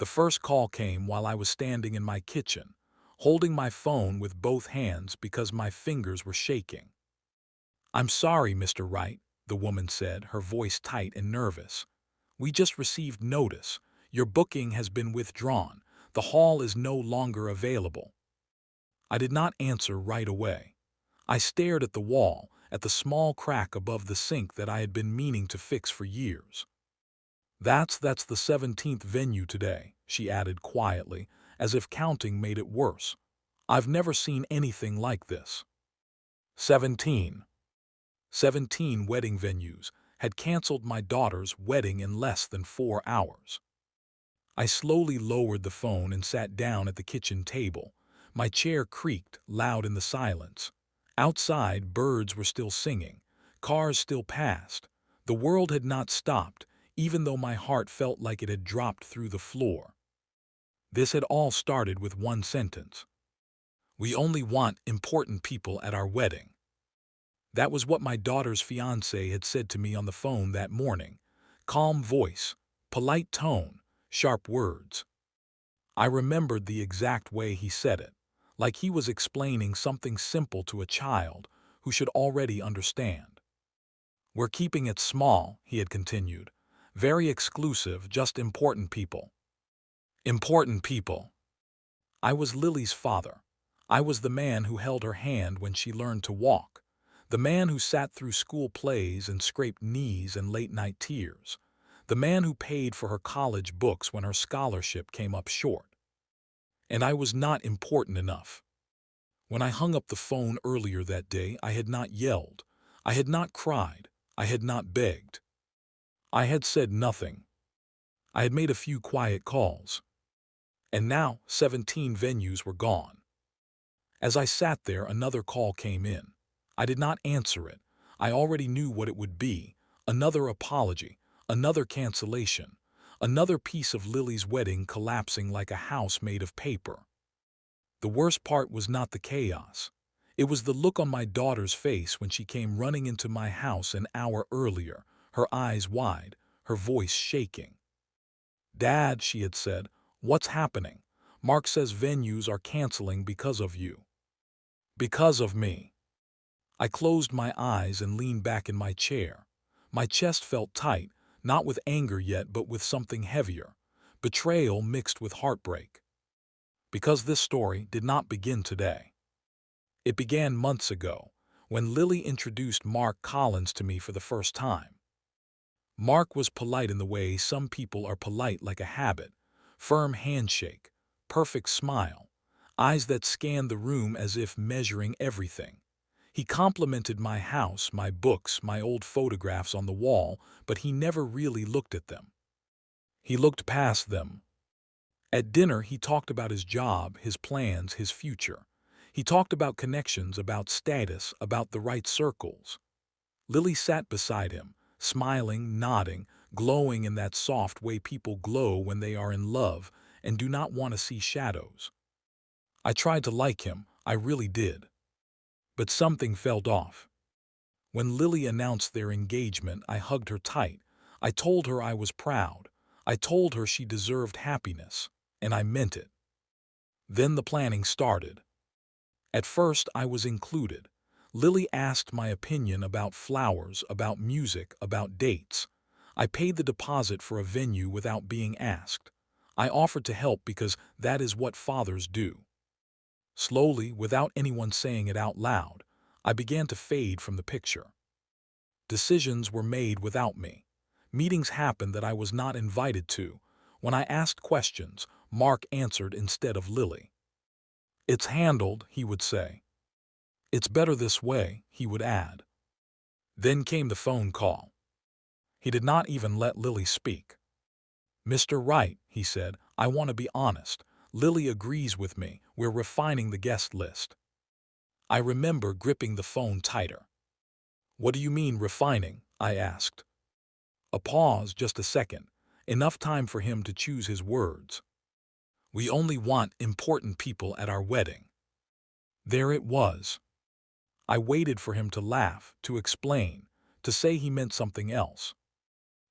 The first call came while I was standing in my kitchen, holding my phone with both hands because my fingers were shaking. "I'm sorry, Mr. Wright," the woman said, her voice tight and nervous. "We just received notice. Your booking has been withdrawn. The hall is no longer available." I did not answer right away. I stared at the wall, at the small crack above the sink that I had been meaning to fix for years. That's the 17th venue today," she added quietly, as if counting made it worse. "I've never seen anything like this." 17. 17 wedding venues had canceled my daughter's wedding in less than 4 hours. I slowly lowered the phone and sat down at the kitchen table. My chair creaked, loud in the silence. Outside, birds were still singing. Cars still passed. The world had not stopped, even though my heart felt like it had dropped through the floor. This had all started with one sentence. "We only want important people at our wedding." That was what my daughter's fiancé had said to me on the phone that morning. Calm voice, polite tone, sharp words. I remembered the exact way he said it, like he was explaining something simple to a child who should already understand. "We're keeping it small," he had continued. "Very exclusive, just important people." Important people. I was Lily's father. I was the man who held her hand when she learned to walk. The man who sat through school plays and scraped knees and late-night tears. The man who paid for her college books when her scholarship came up short. And I was not important enough. When I hung up the phone earlier that day, I had not yelled. I had not cried. I had not begged. I had said nothing. I had made a few quiet calls. And now 17 venues were gone. As I sat there, another call came in. I did not answer it. I already knew what it would be. Another apology, another cancellation, another piece of Lily's wedding collapsing like a house made of paper. The worst part was not the chaos. It was the look on my daughter's face when she came running into my house an hour earlier, her eyes wide, her voice shaking. "Dad," she had said, "what's happening? Mark says venues are canceling because of you." Because of me. I closed my eyes and leaned back in my chair. My chest felt tight, not with anger yet, but with something heavier. Betrayal mixed with heartbreak. Because this story did not begin today. It began months ago, when Lily introduced Mark Collins to me for the first time. Mark was polite in the way some people are polite, like a habit. Firm handshake, perfect smile, eyes that scanned the room as if measuring everything. He complimented my house, my books, my old photographs on the wall, but he never really looked at them. He looked past them. At dinner, he talked about his job, his plans, his future. He talked about connections, about status, about the right circles. Lily sat beside him, smiling, nodding, glowing in that soft way people glow when they are in love and do not want to see shadows. I tried to like him, I really did. But something felt off. When Lily announced their engagement, I hugged her tight. I told her I was proud. I told her she deserved happiness, and I meant it. Then the planning started. At first, I was included. Lily asked my opinion about flowers, about music, about dates. I paid the deposit for a venue without being asked. I offered to help because that is what fathers do. Slowly, without anyone saying it out loud, I began to fade from the picture. Decisions were made without me. Meetings happened that I was not invited to. When I asked questions, Mark answered instead of Lily. "It's handled," he would say. "It's better this way," he would add. Then came the phone call. He did not even let Lily speak. "Mr. Wright," he said, "I want to be honest. Lily agrees with me. We're refining the guest list." I remember gripping the phone tighter. "What do you mean refining?" I asked. A pause, just a second, enough time for him to choose his words. "We only want important people at our wedding." There it was. I waited for him to laugh, to explain, to say he meant something else.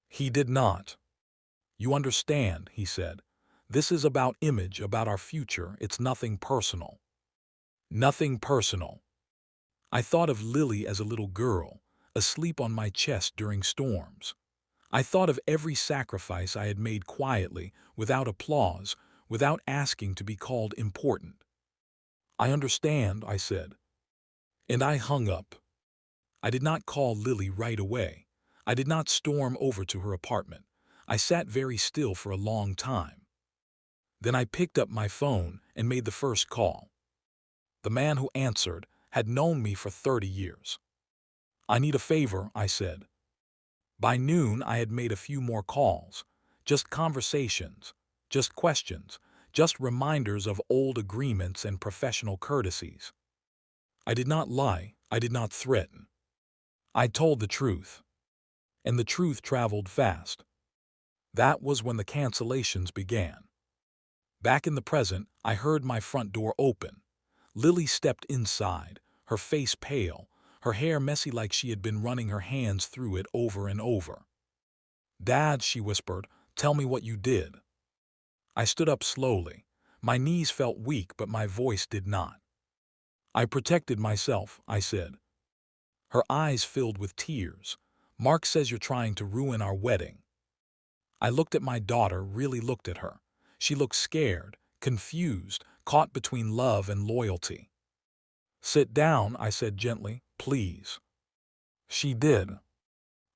He did not. "You understand," he said. This is about image, about our future. It's nothing personal. Nothing personal. I thought of Lily as a little girl, asleep on my chest during storms. I thought of every sacrifice I had made quietly, without applause, without asking to be called important. I understand, I said. And I hung up. I did not call Lily right away. I did not storm over to her apartment. I sat very still for a long time. Then I picked up my phone and made the first call. The man who answered had known me for 30 years. I need a favor, I said. By noon, I had made a few more calls. Just conversations, just questions, just reminders of old agreements and professional courtesies. I did not lie. I did not threaten. I told the truth. And the truth traveled fast. That was when the cancellations began. Back in the present, I heard my front door open. Lily stepped inside, her face pale, her hair messy like she had been running her hands through it over and over. "Dad," she whispered, "tell me what you did." I stood up slowly. My knees felt weak, but my voice did not. "I protected myself," I said. Her eyes filled with tears. "Mark says you're trying to ruin our wedding." I looked at my daughter, really looked at her. She looked scared, confused, caught between love and loyalty. "Sit down," I said gently, "please." She did.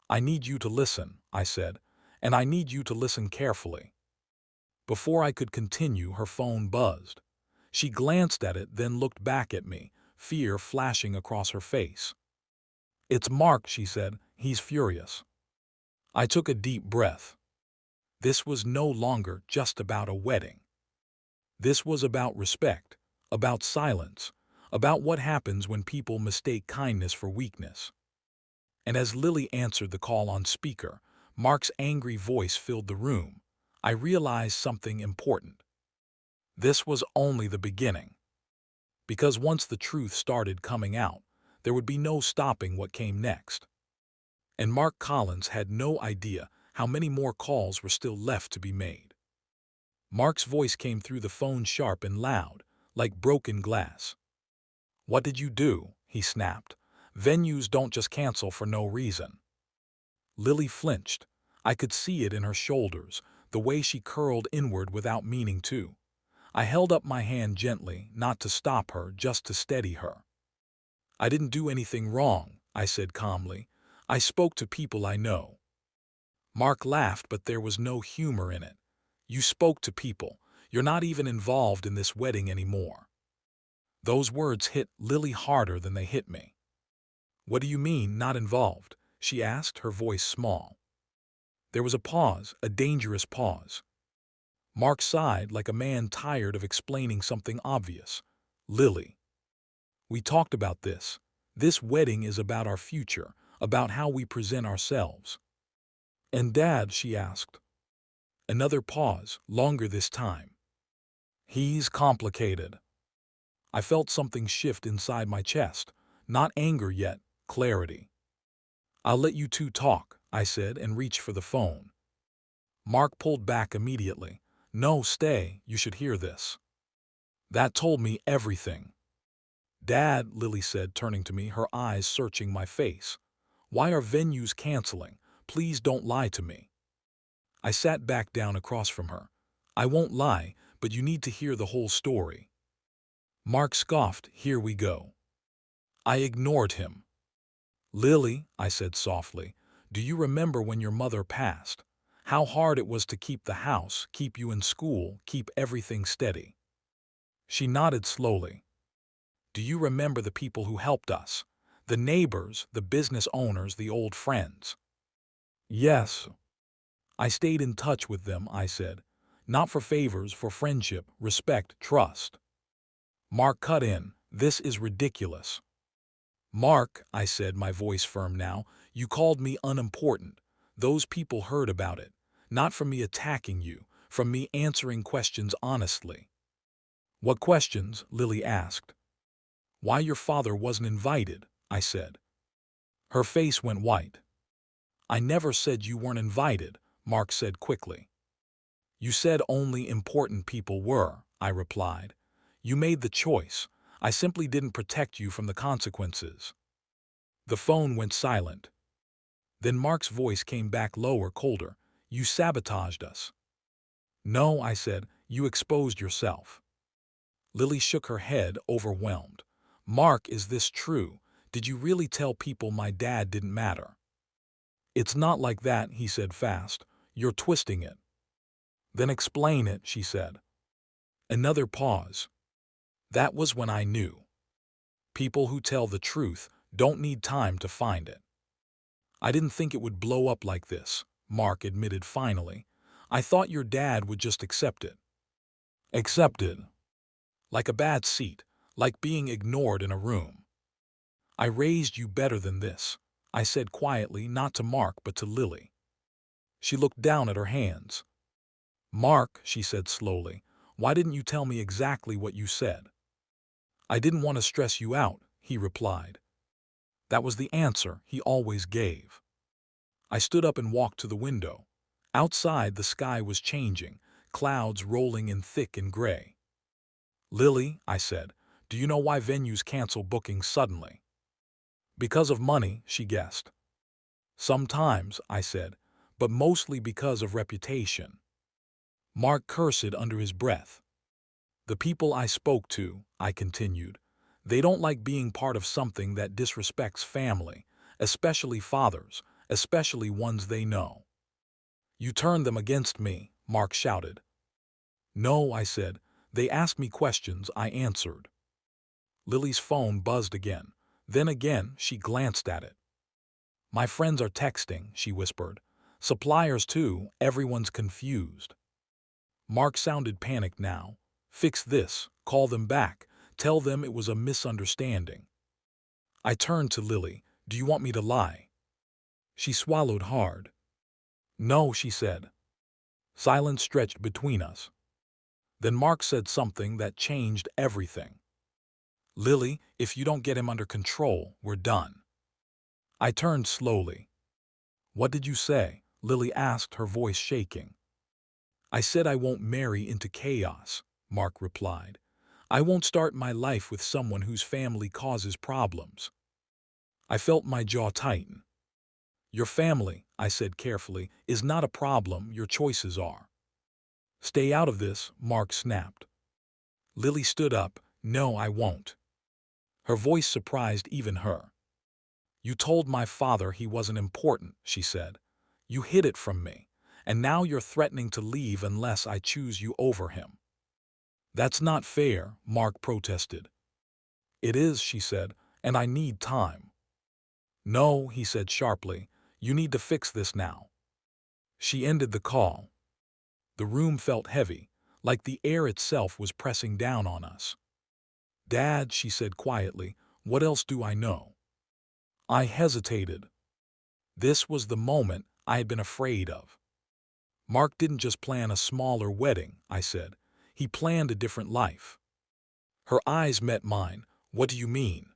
"I need you to listen," I said, "and I need you to listen carefully." Before I could continue, her phone buzzed. She glanced at it, then looked back at me, fear flashing across her face. "It's Mark," she said. "He's furious." I took a deep breath. This was no longer just about a wedding. This was about respect, about silence, about what happens when people mistake kindness for weakness. And as Lily answered the call on speaker, Mark's angry voice filled the room. I realized something important. This was only the beginning. Because once the truth started coming out, there would be no stopping what came next. And Mark Collins had no idea how many more calls were still left to be made. Mark's voice came through the phone sharp and loud, like broken glass. "What did you do?" he snapped. "Venues don't just cancel for no reason." Lily flinched. I could see it in her shoulders, the way she curled inward without meaning to. I held up my hand gently, not to stop her, just to steady her. "I didn't do anything wrong," I said calmly. "I spoke to people I know." Mark laughed, but there was no humor in it. "You spoke to people. You're not even involved in this wedding anymore." Those words hit Lily harder than they hit me. "What do you mean, not involved?" she asked, her voice small. There was a pause, a dangerous pause. Mark sighed like a man tired of explaining something obvious. "Lily, we talked about this. This wedding is about our future, about how we present ourselves." "And Dad?" she asked. Another pause, longer this time. "He's complicated." I felt something shift inside my chest. Not anger yet, clarity. "I'll let you two talk," I said, and reached for the phone. Mark pulled back immediately. "No, stay, you should hear this." That told me everything. "Dad," Lily said, turning to me, her eyes searching my face. "Why are venues canceling? Please don't lie to me." I sat back down across from her. "I won't lie, but you need to hear the whole story." Mark scoffed. "Here we go." I ignored him. "Lily," I said softly, "do you remember when your mother passed? How hard it was to keep the house, keep you in school, keep everything steady." She nodded slowly. "Do you remember the people who helped us? The neighbors, the business owners, the old friends?" "Yes." "I stayed in touch with them," I said. "Not for favors, for friendship, respect, trust." Mark cut in. "This is ridiculous." "Mark," I said, my voice firm now, "you called me unimportant. Those people heard about it. Not from me attacking you, from me answering questions honestly." "What questions?" Lily asked. "Why your father wasn't invited," I said. Her face went white. "I never said you weren't invited," Mark said quickly. You said only important people were, I replied. You made the choice. I simply didn't protect you from the consequences. The phone went silent. Then Mark's voice came back lower, colder. You sabotaged us. No, I said, you exposed yourself. Lily shook her head, overwhelmed. Mark, is this true? Did you really tell people my dad didn't matter? It's not like that, he said fast. You're twisting it. Then explain it, she said. Another pause. That was when I knew. People who tell the truth don't need time to find it. I didn't think it would blow up like this, Mark admitted finally. I thought your dad would just accept it. Accept it? Like a bad seat, like being ignored in a room. I raised you better than this, I said quietly, not to Mark but to Lily. She looked down at her hands. Mark, she said slowly, why didn't you tell me exactly what you said? I didn't want to stress you out, he replied. That was the answer he always gave. I stood up and walked to the window. Outside, the sky was changing, clouds rolling in thick and gray. Lily, I said, do you know why venues cancel bookings suddenly? Because of money, she guessed. Sometimes, I said, but mostly because of reputation. Mark cursed under his breath. The people I spoke to, I continued, they don't like being part of something that disrespects family, especially fathers, especially ones they know. You turned them against me, Mark shouted. No, I said. They asked me questions, I answered. Lily's phone buzzed again. Then again, she glanced at it. My friends are texting, she whispered. Suppliers too, everyone's confused. Mark sounded panicked now. Fix this, call them back, tell them it was a misunderstanding. I turned to Lily. Do you want me to lie? She swallowed hard. No, she said. Silence stretched between us. Then Mark said something that changed everything. Lily, if you don't get him under control, we're done. I turned slowly. What did you say? Lily asked, her voice shaking. I said I won't marry into chaos, Mark replied. I won't start my life with someone whose family causes problems. I felt my jaw tighten. Your family, I said carefully, is not a problem, your choices are. Stay out of this, Mark snapped. Lily stood up. No, I won't. Her voice surprised even her. You told my father he wasn't important, she said. You hid it from me, and now you're threatening to leave unless I choose you over him. That's not fair, Mark protested. It is, she said, and I need time. No, he said sharply, you need to fix this now. She ended the call. The room felt heavy, like the air itself was pressing down on us. Dad, she said quietly, what else do I know? I hesitated. This was the moment I had been afraid of. Mark didn't just plan a smaller wedding, I said. He planned a different life. Her eyes met mine. What do you mean?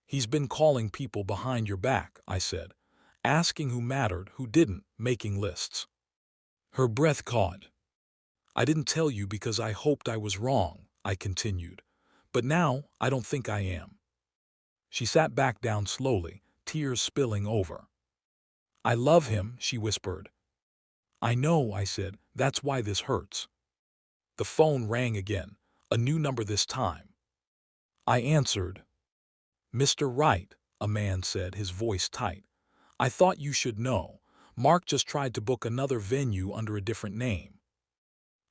He's been calling people behind your back, I said, asking who mattered, who didn't, making lists. Her breath caught. I didn't tell you because I hoped I was wrong, I continued. But now I don't think I am. She sat back down slowly, tears spilling over. I love him, she whispered. I know, I said, that's why this hurts. The phone rang again, a new number this time. I answered. Mr. Wright, a man said, his voice tight. I thought you should know. Mark just tried to book another venue under a different name.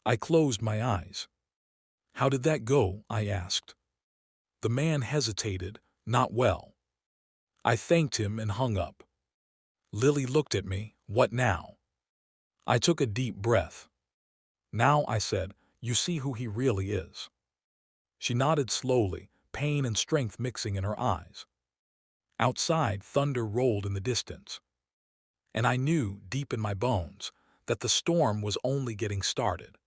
I closed my eyes. How did that go? I asked. The man hesitated, not well. I thanked him and hung up. Lily looked at me. What now? I took a deep breath. Now, I said, you see who he really is. She nodded slowly, pain and strength mixing in her eyes. Outside, thunder rolled in the distance. And I knew, deep in my bones, that the storm was only getting started.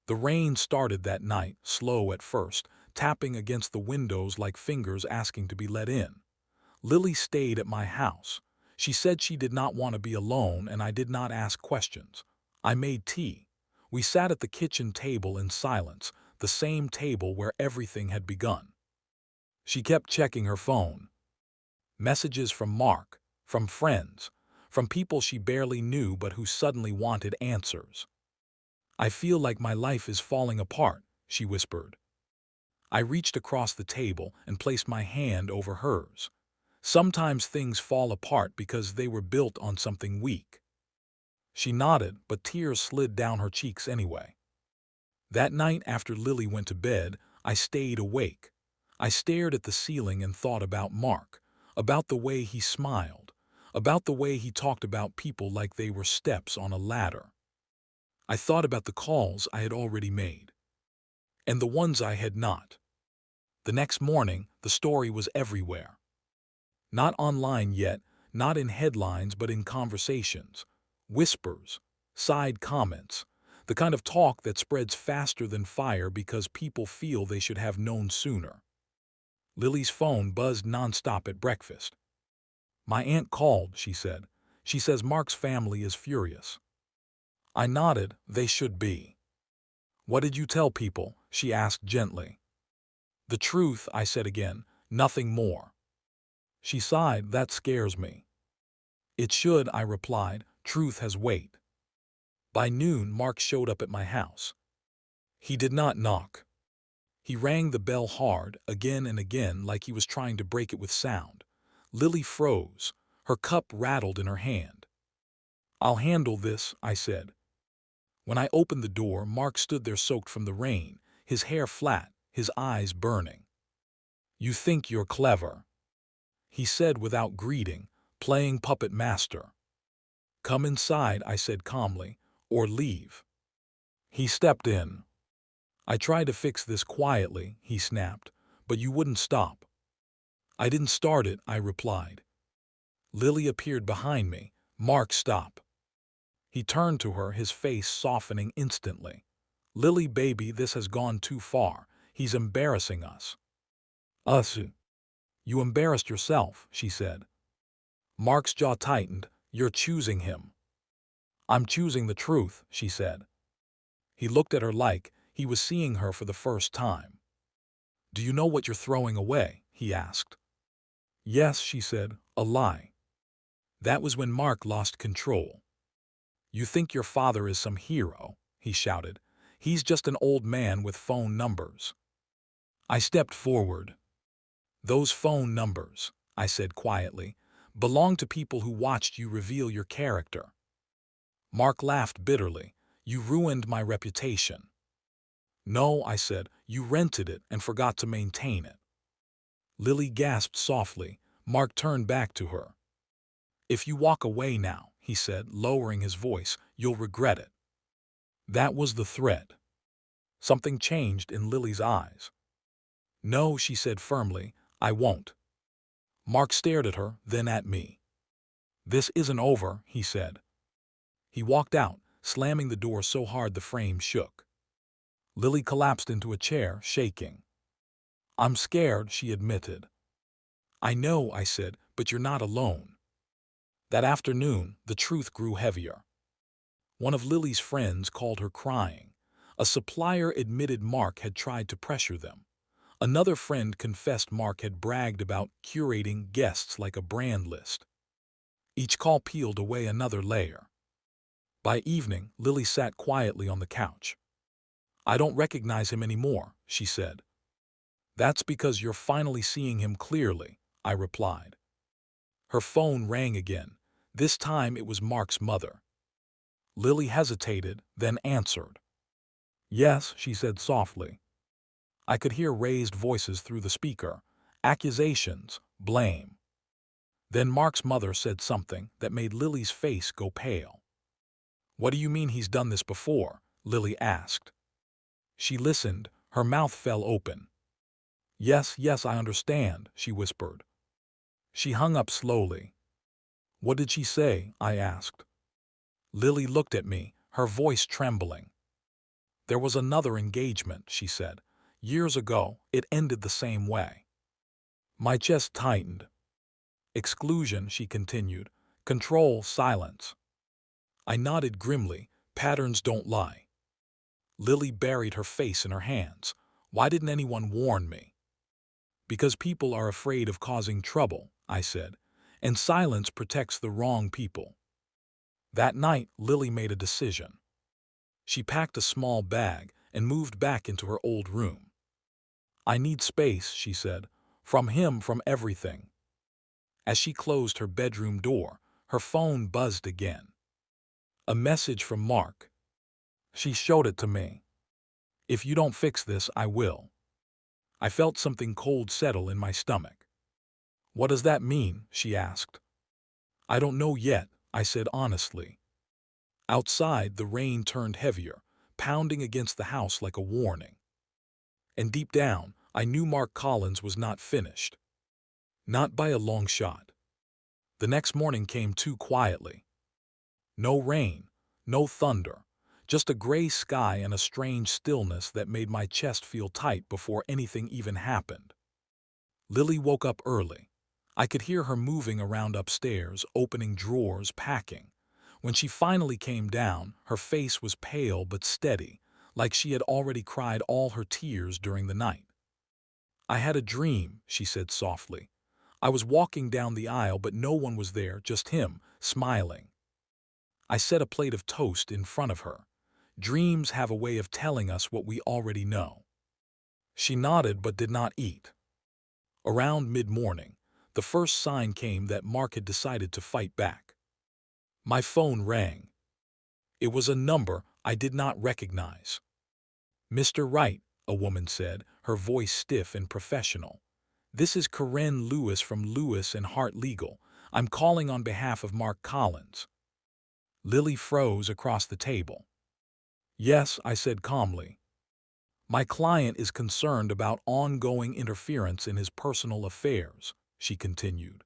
The rain started that night, slow at first, tapping against the windows like fingers asking to be let in. Lily stayed at my house. She said she did not want to be alone, and I did not ask questions. I made tea. We sat at the kitchen table in silence, the same table where everything had begun. She kept checking her phone. Messages from Mark, from friends, from people she barely knew but who suddenly wanted answers. "I feel like my life is falling apart," she whispered. I reached across the table and placed my hand over hers. "Sometimes things fall apart because they were built on something weak." She nodded, but tears slid down her cheeks anyway. That night after Lily went to bed, I stayed awake. I stared at the ceiling and thought about Mark, about the way he smiled, about the way he talked about people like they were steps on a ladder. I thought about the calls I had already made, and the ones I had not. The next morning, the story was everywhere. Not online yet, not in headlines but in conversations, whispers, side comments, the kind of talk that spreads faster than fire because people feel they should have known sooner. Lily's phone buzzed nonstop at breakfast. "My aunt called," she said. "She says Mark's family is furious." I nodded. "They should be." "What did you tell people?" she asked gently. "The truth," I said again, "nothing more." She sighed. "That scares me." "It should," I replied. "Truth has weight." By noon, Mark showed up at my house. He did not knock. He rang the bell hard, again and again, like he was trying to break it with sound. Lily froze. Her cup rattled in her hand. "I'll handle this," I said. When I opened the door, Mark stood there soaked from the rain, his hair flat, his eyes burning. "You think you're clever," he said without greeting, "playing puppet master." "Come inside," I said calmly, "or leave." He stepped in. "I tried to fix this quietly," he snapped, "but you wouldn't stop." "I didn't start it," I replied. Lily appeared behind me. "Mark, stop." He turned to her, his face softening instantly. "Lily, baby, this has gone too far. He's embarrassing us." "Us? You embarrassed yourself," she said. Mark's jaw tightened. "You're choosing him." "I'm choosing the truth," she said. He looked at her like he was seeing her for the first time. "Do you know what you're throwing away?" he asked. "Yes," she said, "a lie." That was when Mark lost control. "You think your father is some hero," he shouted. "He's just an old man with phone numbers." I stepped forward. "Those phone numbers," I said quietly, "belong to people who watched you reveal your character." Mark laughed bitterly. "You ruined my reputation." "No," I said, "you rented it and forgot to maintain it." Lily gasped softly. Mark turned back to her. "If you walk away now," he said, lowering his voice, "you'll regret it." That was the threat. Something changed in Lily's eyes. "No," she said firmly, "I won't." Mark stared at her, then at me. "This isn't over," he said. He walked out, slamming the door so hard the frame shook. Lily collapsed into a chair, shaking. "I'm scared," she admitted. "I know," I said, "but you're not alone." That afternoon, the truth grew heavier. One of Lily's friends called her crying. A supplier admitted Mark had tried to pressure them. Another friend confessed Mark had bragged about curating guests like a brand list. Each call peeled away another layer. By evening, Lily sat quietly on the couch. "I don't recognize him anymore," she said. "That's because you're finally seeing him clearly," I replied. Her phone rang again. This time it was Mark's mother. Lily hesitated, then answered. "Yes," she said softly. I could hear raised voices through the speaker. Accusations, blame. Then Mark's mother said something that made Lily's face go pale. "What do you mean he's done this before?" Lily asked. She listened, her mouth fell open. "Yes, yes, I understand," she whispered. She hung up slowly. "What did she say?" I asked. Lily looked at me, her voice trembling. "There was another engagement," she said. "Years ago, it ended the same way." My chest tightened. "Exclusion," she continued. "Control, silence." I nodded grimly. "Patterns don't lie." Lily buried her face in her hands. Why didn't anyone warn me? Because people are afraid of causing trouble, I said, and silence protects the wrong people. That night, Lily made a decision. She packed a small bag and moved back into her old room. I need space, she said, from him, from everything. As she closed her bedroom door, her phone buzzed again. A message from Mark. She showed it to me. If you don't fix this, I will. I felt something cold settle in my stomach. What does that mean? She asked. I don't know yet, I said honestly. Outside, the rain turned heavier, pounding against the house like a warning. And deep down, I knew Mark Collins was not finished. Not by a long shot. The next morning came too quietly. No rain, no thunder, just a gray sky and a strange stillness that made my chest feel tight before anything even happened. Lily woke up early. I could hear her moving around upstairs, opening drawers, packing. When she finally came down, her face was pale but steady, like she had already cried all her tears during the night. I had a dream, she said softly. I was walking down the aisle, but no one was there, just him, smiling. I set a plate of toast in front of her. Dreams have a way of telling us what we already know. She nodded but did not eat. Around mid-morning, the first sign came that Mark had decided to fight back. My phone rang. It was a number I did not recognize. Mr. Wright, a woman said, her voice stiff and professional. This is Corinne Lewis from Lewis and Hart Legal. I'm calling on behalf of Mark Collins. Lily froze across the table. Yes, I said calmly. My client is concerned about ongoing interference in his personal affairs, she continued.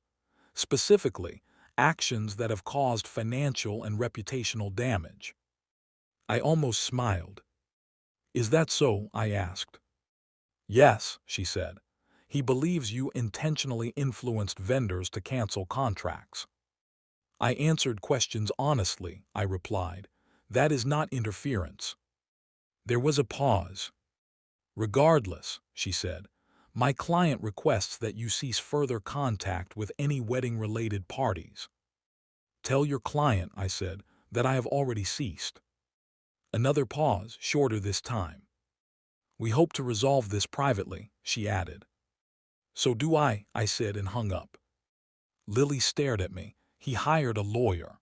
Specifically, actions that have caused financial and reputational damage. I almost smiled. Is that so? I asked. Yes, she said. He believes you intentionally influenced vendors to cancel contracts. I answered questions honestly, I replied. That is not interference. There was a pause. Regardless, she said, my client requests that you cease further contact with any wedding-related parties. Tell your client, I said, that I have already ceased. Another pause, shorter this time. We hope to resolve this privately, she added. So do I said and hung up. Lily stared at me. He hired a lawyer.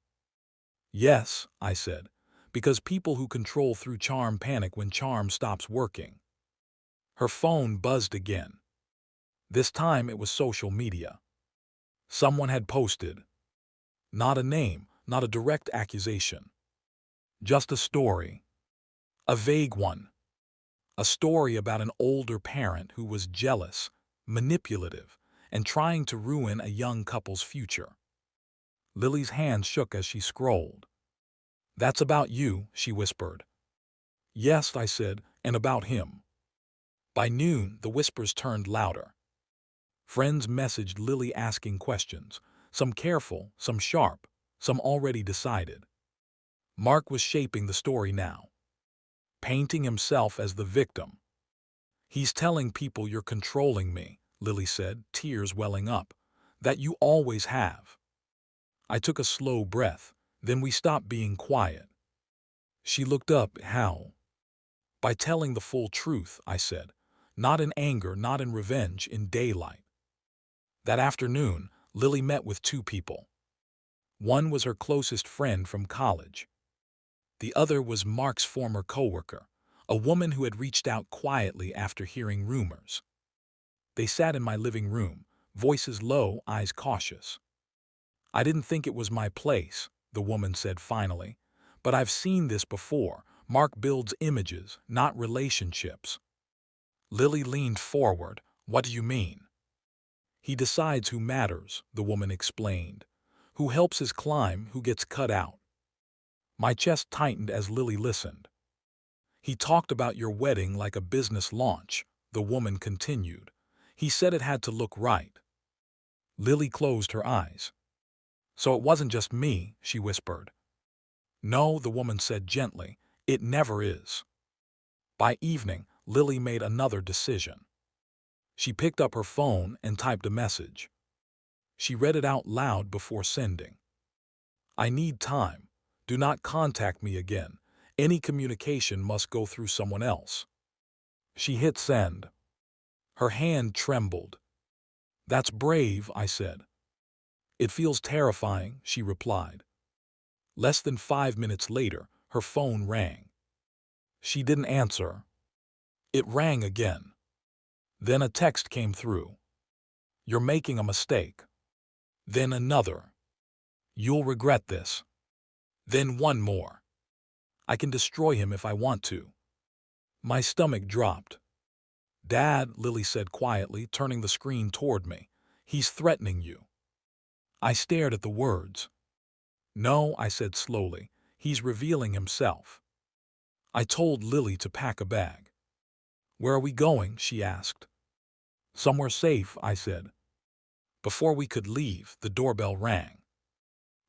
Yes, I said, because people who control through charm panic when charm stops working. Her phone buzzed again. This time it was social media. Someone had posted. Not a name, not a direct accusation. Just a story. A vague one. A story about an older parent who was jealous, manipulative, and trying to ruin a young couple's future. Lily's hand shook as she scrolled. That's about you, she whispered. Yes, I said, and about him. By noon, the whispers turned louder. Friends messaged Lily asking questions, some careful, some sharp, some already decided. Mark was shaping the story now, painting himself as the victim. He's telling people you're controlling me, Lily said, tears welling up, that you always have. I took a slow breath, then we stopped being quiet. She looked up. How? By telling the full truth, I said, not in anger, not in revenge, in daylight. That afternoon, Lily met with two people. One was her closest friend from college. The other was Mark's former coworker, a woman who had reached out quietly after hearing rumors. They sat in my living room, voices low, eyes cautious. I didn't think it was my place, the woman said finally, but I've seen this before. Mark builds images, not relationships. Lily leaned forward. What do you mean? He decides who matters, the woman explained. Who helps his climb, who gets cut out. My chest tightened as Lily listened. He talked about your wedding like a business launch, the woman continued. He said it had to look right. Lily closed her eyes. So it wasn't just me, she whispered. No, the woman said gently, it never is. By evening, Lily made another decision. She picked up her phone and typed a message. She read it out loud before sending. I need time. Do not contact me again. Any communication must go through someone else. She hit send. Her hand trembled. That's brave, I said. It feels terrifying, she replied. Less than 5 minutes later, her phone rang. She didn't answer. It rang again. Then a text came through. You're making a mistake. Then another. You'll regret this. Then one more. I can destroy him if I want to. My stomach dropped. Dad, Lily said quietly, turning the screen toward me. He's threatening you. I stared at the words. No, I said slowly. He's revealing himself. I told Lily to pack a bag. Where are we going? She asked. Somewhere safe, I said. Before we could leave, the doorbell rang.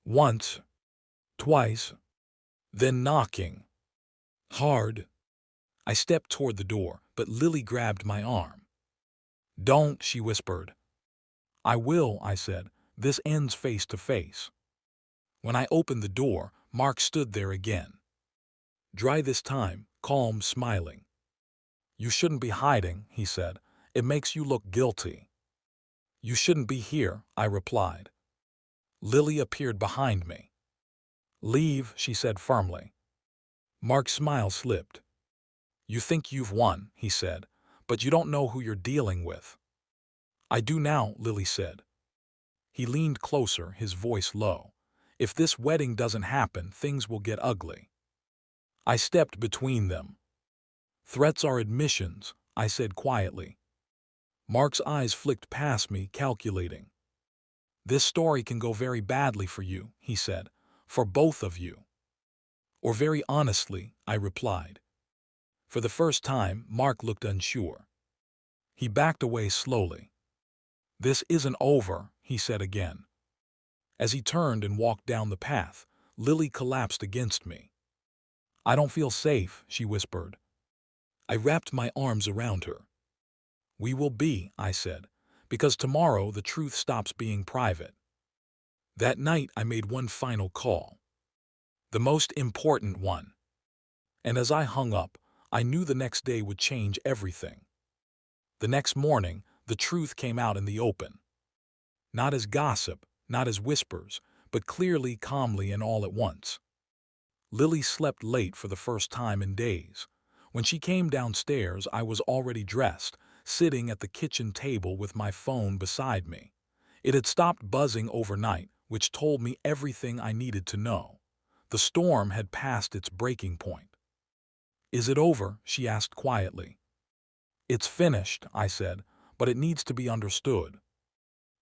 Once, twice, then knocking. Hard. I stepped toward the door, but Lily grabbed my arm. Don't, she whispered. I will, I said. This ends face to face. When I opened the door, Mark stood there again. Dry this time, calm, smiling. You shouldn't be hiding, he said. It makes you look guilty. You shouldn't be here, I replied. Lily appeared behind me. Leave, she said firmly. Mark's smile slipped. You think you've won, he said, but you don't know who you're dealing with. I do now, Lily said. He leaned closer, his voice low. If this wedding doesn't happen, things will get ugly. I stepped between them. Threats are admissions, I said quietly. Mark's eyes flicked past me, calculating. This story can go very badly for you, he said, for both of you. Or very honestly, I replied. For the first time, Mark looked unsure. He backed away slowly. This isn't over, he said again. As he turned and walked down the path, Lily collapsed against me. I don't feel safe, she whispered. I wrapped my arms around her. We will be, I said, because tomorrow the truth stops being private. That night I made one final call. The most important one. And as I hung up, I knew the next day would change everything. The next morning, the truth came out in the open. Not as gossip, not as whispers, but clearly, calmly, and all at once. Lily slept late for the first time in days. When she came downstairs, I was already dressed, sitting at the kitchen table with my phone beside me. It had stopped buzzing overnight, which told me everything I needed to know. The storm had passed its breaking point. Is it over? She asked quietly. It's finished, I said, but it needs to be understood.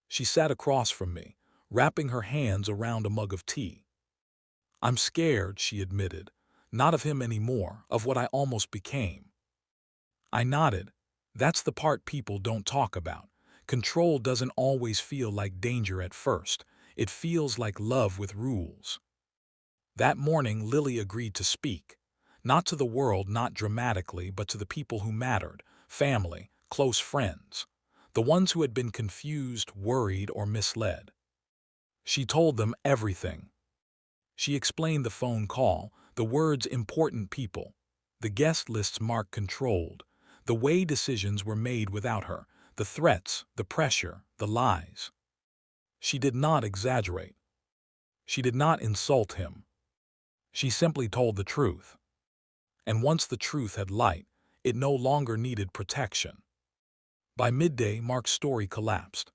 She sat across from me, wrapping her hands around a mug of tea. I'm scared, she admitted, not of him anymore, of what I almost became. I nodded. That's the part people don't talk about. Control doesn't always feel like danger at first. It feels like love with rules. That morning, Lily agreed to speak. Not to the world, not dramatically, but to the people who mattered, family, close friends, the ones who had been confused, worried, or misled. She told them everything. She explained the phone call, the words important people, the guest lists Mark controlled, the way decisions were made without her, the threats, the pressure, the lies. She did not exaggerate. She did not insult him. She simply told the truth. And once the truth had light, it no longer needed protection. By midday, Mark's story collapsed.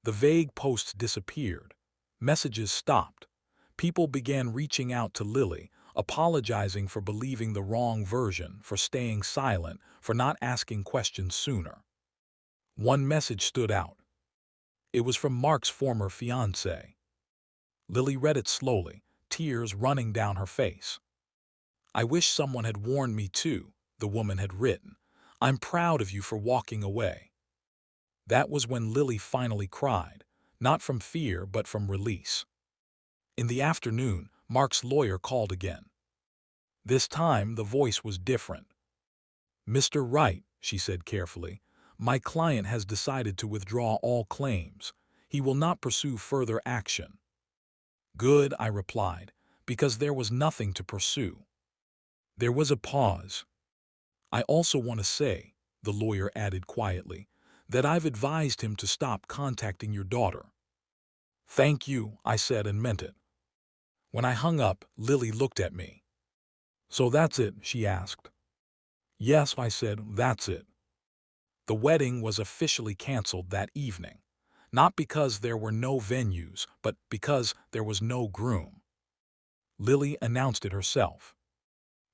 The vague posts disappeared. Messages stopped. People began reaching out to Lily, apologizing for believing the wrong version, for staying silent, for not asking questions sooner. One message stood out. It was from Mark's former fiancé. Lily read it slowly, tears running down her face. I wish someone had warned me too, the woman had written. I'm proud of you for walking away. That was when Lily finally cried, not from fear but from release. In the afternoon, Mark's lawyer called again. This time the voice was different. Mr. Wright, she said carefully, my client has decided to withdraw all claims. He will not pursue further action. Good, I replied, because there was nothing to pursue. There was a pause. I also want to say, the lawyer added quietly, that I've advised him to stop contacting your daughter. Thank you, I said and meant it. When I hung up, Lily looked at me. So that's it, she asked. Yes, I said, that's it. The wedding was officially canceled that evening, not because there were no venues, but because there was no groom. Lily announced it herself.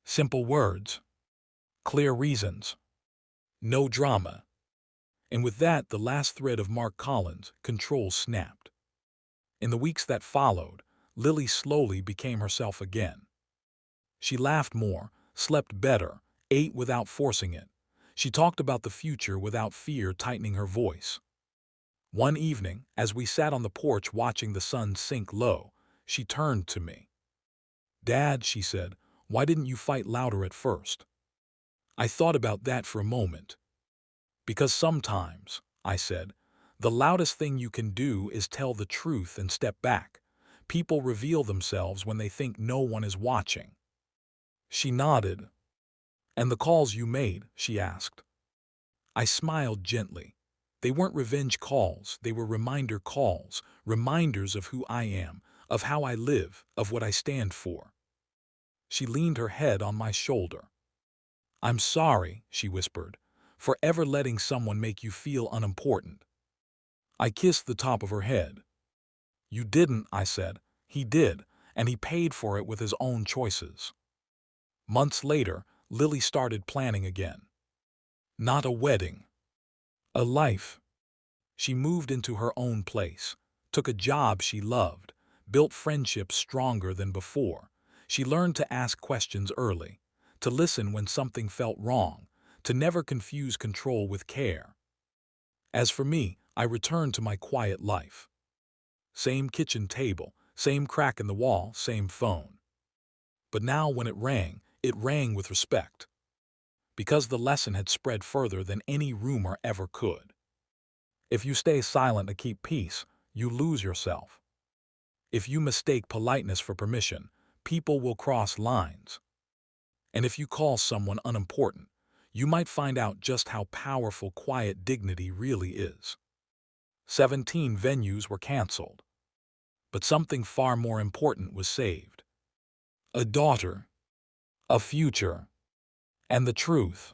Simple words, clear reasons, no drama. And with that, the last thread of Mark Collins' control snapped. In the weeks that followed, Lily slowly became herself again. She laughed more, slept better, ate without forcing it. She talked about the future without fear tightening her voice. One evening, as we sat on the porch watching the sun sink low, she turned to me. Dad, she said, why didn't you fight louder at first? I thought about that for a moment. Because sometimes, I said, the loudest thing you can do is tell the truth and step back. People reveal themselves when they think no one is watching. She nodded. And the calls you made, she asked. I smiled gently. They weren't revenge calls, they were reminder calls, reminders of who I am, of how I live, of what I stand for. She leaned her head on my shoulder. I'm sorry, she whispered, for ever letting someone make you feel unimportant. I kissed the top of her head. You didn't, I said. He did, and he paid for it with his own choices. Months later, Lily started planning again. Not a wedding. A life. She moved into her own place, took a job she loved, built friendships stronger than before. She learned to ask questions early, to listen when something felt wrong, to never confuse control with care. As for me, I returned to my quiet life. Same kitchen table, same crack in the wall, same phone. But now when it rang with respect. Because the lesson had spread further than any rumor ever could. If you stay silent to keep peace, you lose yourself. If you mistake politeness for permission, people will cross lines. And if you call someone unimportant, you might find out just how powerful quiet dignity really is. 17 venues were canceled. But something far more important was saved. A daughter, a future, and the truth.